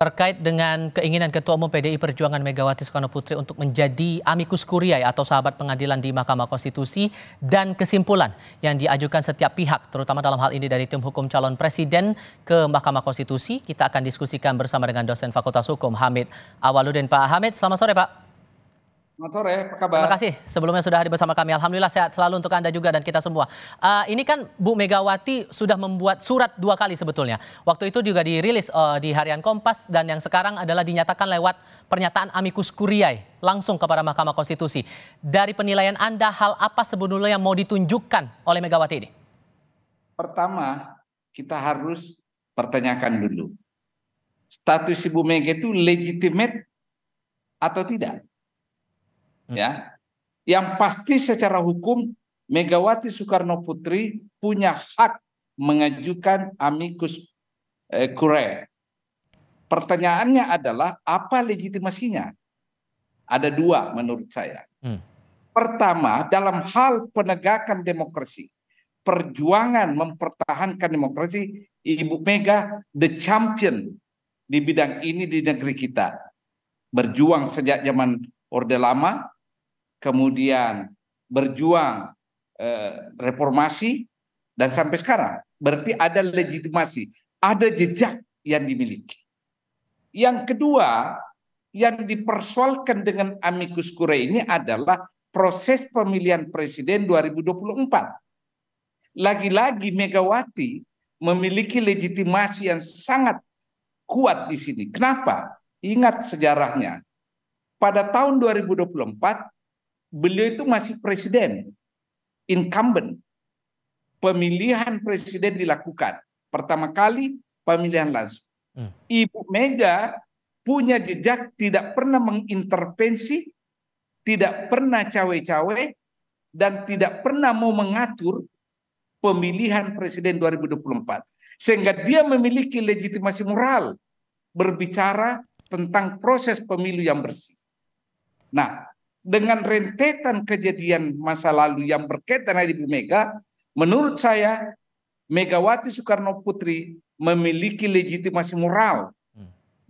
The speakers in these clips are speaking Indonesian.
terkait dengan keinginan Ketua Umum PDI Perjuangan Megawati Soekarnoputri untuk menjadi amicus curiae atau sahabat pengadilan di Mahkamah Konstitusi dan kesimpulan yang diajukan setiap pihak, terutama dalam hal ini dari tim hukum calon presiden ke Mahkamah Konstitusi. Kita akan diskusikan bersama dengan dosen Fakultas Hukum Hamid Awaludin. Pak Hamid, selamat sore Pak. Selamat sore, apa kabar? Terima kasih sebelumnya sudah hadir bersama kami. Alhamdulillah sehat selalu untuk Anda juga dan kita semua. Ini kan Bu Megawati sudah membuat surat 2 kali sebetulnya. Waktu itu juga dirilis di Harian Kompas dan yang sekarang adalah dinyatakan lewat pernyataan amicus curiae langsung kepada Mahkamah Konstitusi. Dari penilaian Anda, hal apa sebetulnya yang mau ditunjukkan oleh Megawati ini? Pertama, kita harus pertanyakan dulu. Status Ibu Mega itu legitimate atau tidak? Ya, yang pasti secara hukum Megawati Soekarnoputri punya hak mengajukan amicus curiae. Pertanyaannya adalah apa legitimasinya? Ada 2 menurut saya. Pertama, dalam hal penegakan demokrasi, perjuangan mempertahankan demokrasi, Ibu Mega the champion di bidang ini di negeri kita. Berjuang sejak zaman Orde Lama, kemudian berjuang reformasi, dan sampai sekarang. Berarti ada legitimasi, ada jejak yang dimiliki. Yang kedua, yang dipersoalkan dengan amicus curiae ini adalah proses pemilihan presiden 2024. Lagi-lagi Megawati memiliki legitimasi yang sangat kuat di sini. Kenapa? Ingat sejarahnya. Pada tahun 2024, beliau itu masih presiden, incumbent. Pemilihan presiden dilakukan. Pertama kali pemilihan langsung. Ibu Mega punya jejak tidak pernah mengintervensi, tidak pernah cawe-cawe, dan tidak pernah mau mengatur pemilihan presiden 2024. Sehingga dia memiliki legitimasi moral berbicara tentang proses pemilu yang bersih. Nah, dengan rentetan kejadian masa lalu yang berkaitan dengan Ibu Mega, menurut saya Megawati Soekarnoputri memiliki legitimasi moral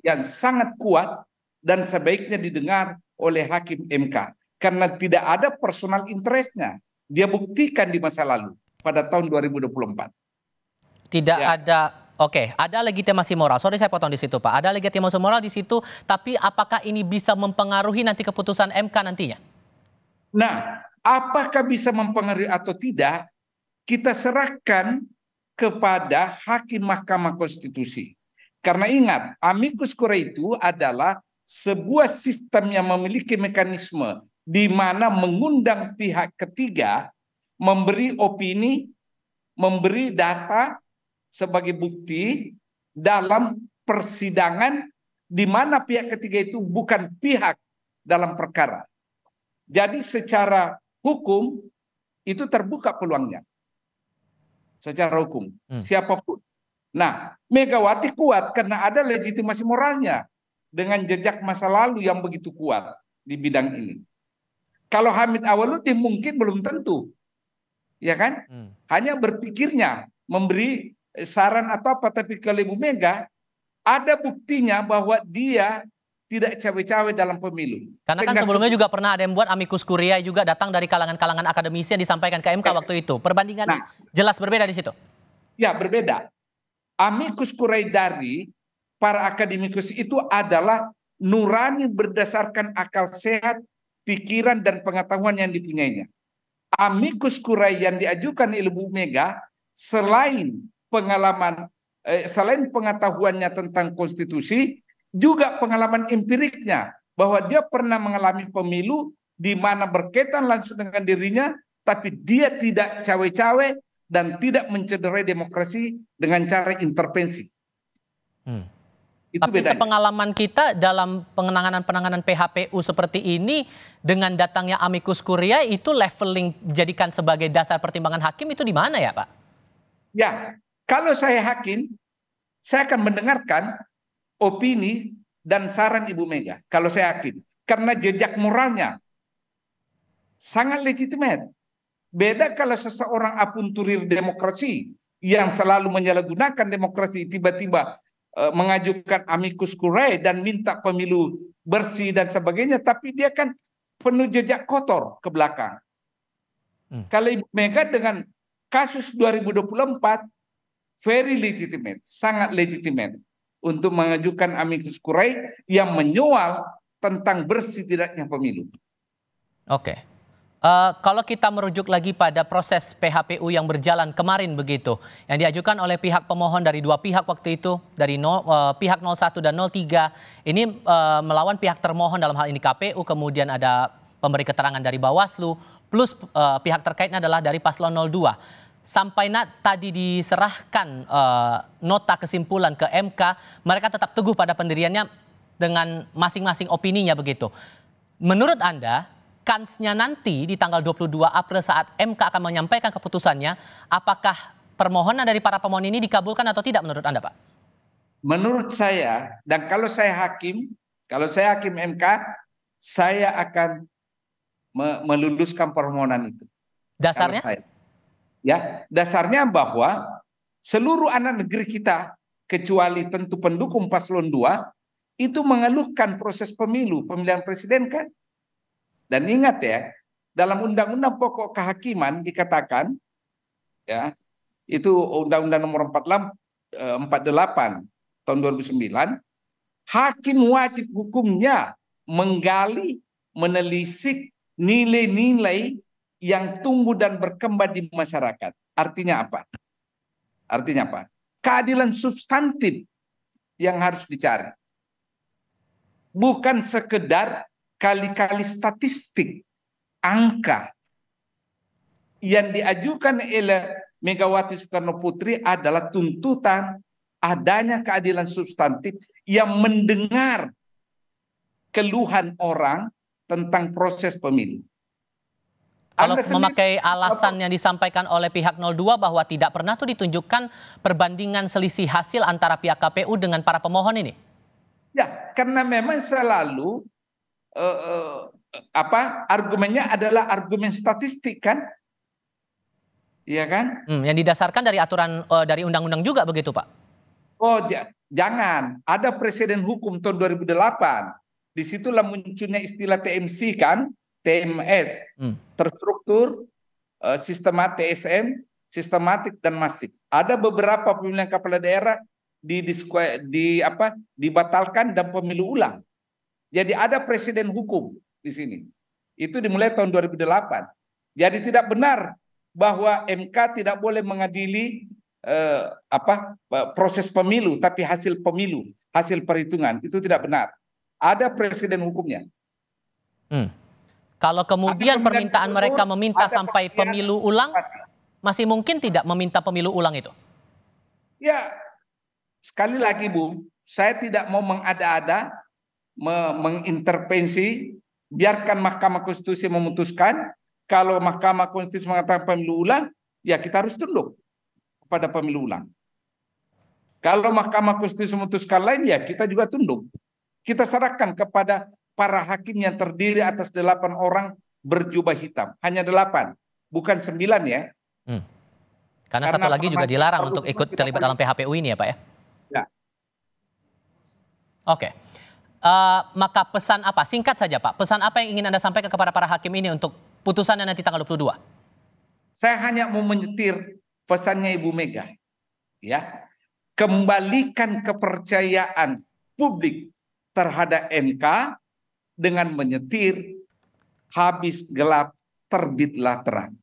yang sangat kuat dan sebaiknya didengar oleh Hakim MK. Karena tidak ada personal interestnya. Dia buktikan di masa lalu pada tahun 2024. Tidak ada. Oke, ada legitimasi moral. Sorry saya potong di situ Pak. Ada legitimasi moral di situ, tapi apakah ini bisa mempengaruhi nanti keputusan MK nantinya? Nah, apakah bisa mempengaruhi atau tidak, kita serahkan kepada Hakim Mahkamah Konstitusi. Karena ingat, amicus curiae itu adalah sebuah sistem yang memiliki mekanisme di mana mengundang pihak ketiga, memberi opini, memberi data sebagai bukti dalam persidangan di mana pihak ketiga itu bukan pihak dalam perkara. Jadi secara hukum itu terbuka peluangnya. Secara hukum, siapapun. Nah, Megawati kuat karena ada legitimasi moralnya dengan jejak masa lalu yang begitu kuat di bidang ini. Kalau Hamid Awaludin mungkin belum tentu. Ya kan? Hanya berpikirnya memberi saran atau apa, tapi kalau Ibu Mega ada buktinya bahwa dia tidak cawe-cawe dalam pemilu. Karena kan sebelumnya juga pernah ada yang buat amicus curiae juga datang dari kalangan-kalangan akademisi yang disampaikan ke MK waktu itu. Perbandingan jelas berbeda di situ. Ya, berbeda. Amicus curiae dari para akademikus itu adalah nurani berdasarkan akal sehat, pikiran dan pengetahuan yang dipunyainya. Amicus curiae yang diajukan oleh Ibu Mega selain pengalaman, selain pengetahuannya tentang konstitusi, juga pengalaman empiriknya bahwa dia pernah mengalami pemilu di mana berkaitan langsung dengan dirinya, tapi dia tidak cawe-cawe dan tidak mencederai demokrasi dengan cara intervensi. Tapi sepengalaman kita dalam penanganan PHPU seperti ini dengan datangnya amicus curiae itu leveling jadikan sebagai dasar pertimbangan hakim itu di mana ya Pak? Ya, kalau saya hakim, saya akan mendengarkan opini dan saran Ibu Mega. Kalau saya hakim, karena jejak moralnya sangat legitimate. Beda kalau seseorang apunturir demokrasi yang selalu menyalahgunakan demokrasi tiba-tiba mengajukan amicus curiae dan minta pemilu bersih dan sebagainya, tapi dia kan penuh jejak kotor ke belakang. Kalau Ibu Mega dengan kasus 2024 very legitimate, sangat legitimate untuk mengajukan amicus curiae yang menyoal tentang bersih tidaknya pemilu. Oke. Kalau kita merujuk lagi pada proses PHPU yang berjalan kemarin begitu, yang diajukan oleh pihak pemohon dari dua pihak waktu itu, dari pihak 01 dan 03, ini melawan pihak termohon dalam hal ini KPU, kemudian ada pemberi keterangan dari Bawaslu, plus pihak terkaitnya adalah dari paslon 02. Sampai tadi diserahkan nota kesimpulan ke MK, mereka tetap teguh pada pendiriannya dengan masing-masing opininya begitu. Menurut Anda, kansnya nanti di tanggal 22 April saat MK akan menyampaikan keputusannya, apakah permohonan dari para pemohon ini dikabulkan atau tidak menurut Anda, Pak? Menurut saya, dan kalau saya hakim MK, saya akan meluluskan permohonan itu. Dasarnya? Ya, dasarnya bahwa seluruh anak negeri kita, kecuali tentu pendukung paslon 2, itu mengeluhkan proses pemilihan presiden kan? Dan ingat ya, dalam Undang-Undang Pokok Kehakiman dikatakan, ya, itu Undang-Undang Nomor 48 tahun 2009, hakim wajib hukumnya menggali, menelisik nilai-nilai yang tumbuh dan berkembang di masyarakat. Artinya apa? Keadilan substantif yang harus dicari. Bukan sekedar kali-kali statistik, angka. Yang diajukan oleh Megawati Soekarno Putri adalah tuntutan adanya keadilan substantif yang mendengar keluhan orang tentang proses pemilu. Kalau memakai alasan yang disampaikan oleh pihak 02 bahwa tidak pernah tuh ditunjukkan perbandingan selisih hasil antara pihak KPU dengan para pemohon ini. Ya, karena memang selalu argumennya adalah argumen statistik kan? Iya kan? Yang didasarkan dari aturan dari undang-undang juga begitu, Pak? Oh, jangan. Ada presiden hukum tahun 2008. Disitulah munculnya istilah TMC kan? TMS. Terstruktur, TSM, sistematik dan masif. Ada beberapa pemilihan kepala daerah dibatalkan dan pemilu ulang. Jadi ada presiden hukum di sini. Itu dimulai tahun 2008. Jadi tidak benar bahwa MK tidak boleh mengadili proses pemilu, tapi hasil pemilu, hasil perhitungan. Itu tidak benar. Ada presiden hukumnya. Kalau kemudian permintaan mereka meminta sampai pemilu ulang, masih mungkin tidak meminta pemilu ulang itu? Ya, sekali lagi Bu, saya tidak mau mengada-ada, mengintervensi, biarkan Mahkamah Konstitusi memutuskan. Kalau Mahkamah Konstitusi mengatakan pemilu ulang, ya kita harus tunduk pada pemilu ulang. Kalau Mahkamah Konstitusi memutuskan lain, ya kita juga tunduk. Kita serahkan kepada para hakim yang terdiri atas 8 orang berjubah hitam. Hanya 8, bukan 9 ya. Karena satu lagi juga dilarang untuk ikut terlibat dalam PHPU ini ya Pak ya? Ya. Oke. Maka pesan apa? Singkat saja Pak. Pesan apa yang ingin Anda sampaikan kepada para hakim ini untuk putusannya nanti tanggal 22? Saya hanya mau menyetir pesannya Ibu Mega. Ya. Kembalikan kepercayaan publik terhadap MK dengan menyetir, habis gelap terbitlah terang.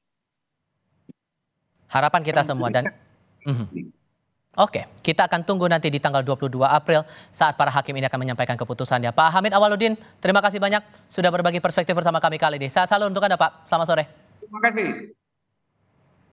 Harapan kita semua dan Oke, kita akan tunggu nanti di tanggal 22 April saat para hakim ini akan menyampaikan keputusannya. Pak Hamid Awaludin, terima kasih banyak sudah berbagi perspektif bersama kami kali ini. Sehat selalu untuk Anda Pak, selamat sore. Terima kasih.